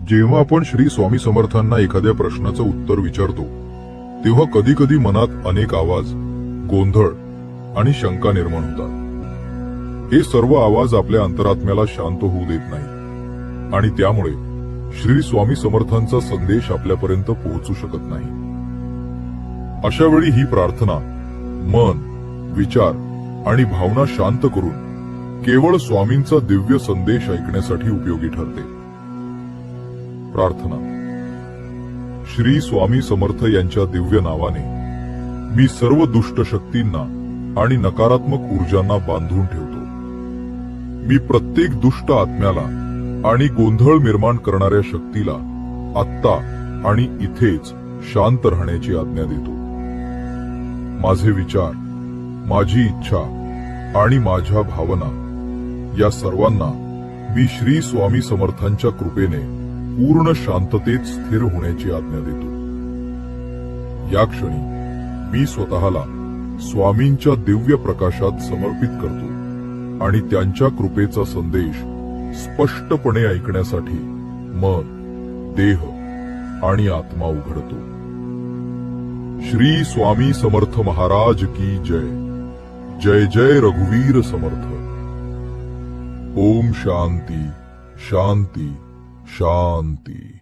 जेव्हा आपण श्री स्वामी समर्थांना एखाद्या प्रश्नाचं उत्तर विचारतो तेव्हा कधी कधी मनात अनेक आवाज, गोंधळ आणि शंका निर्माण होतात। हे सर्व आवाज आपल्या अंतरात्म्याला शांत होऊ देत नाही आणि त्यामुळे श्री स्वामी समर्थांचा संदेश आपल्यापर्यंत पोहोचू शकत नाही। अशा वेळी ही प्रार्थना मन, विचार आणि भावना शांत करून केवळ स्वामींचा दिव्य संदेश ऐकण्यासाठी उपयोगी ठरते। प्रार्थना। श्री स्वामी समर्थ यांच्या दिव्य नावाने मी सर्व दुष्ट शक्तींना आणि नकारात्मक ऊर्जांना बांधून ठेवतो। मी प्रत्येक दुष्ट आत्म्याला आणि गोंधळ निर्माण करणाऱ्या शक्तीला आत्ता आणि इथेच शांत राहण्याची आज्ञा देतो। माझे विचार, माझी इच्छा आणि माझ्या भावना या सर्वांना मी श्री स्वामी समर्थांच्या कृपेने पूर्ण शांततेत स्थिर होण्याची आज्ञा देतो। या क्षणी मी स्वतःला स्वामींच्या दिव्य प्रकाशात समर्पित करतो आणि त्यांच्या कृपेचा संदेश स्पष्टपणे ऐकण्यासाठी मन, देह आणि आत्मा उघडतो। श्री स्वामी समर्थ महाराज की जय। जय जय रघुवीर समर्थ। ओम शांती शांती शांती।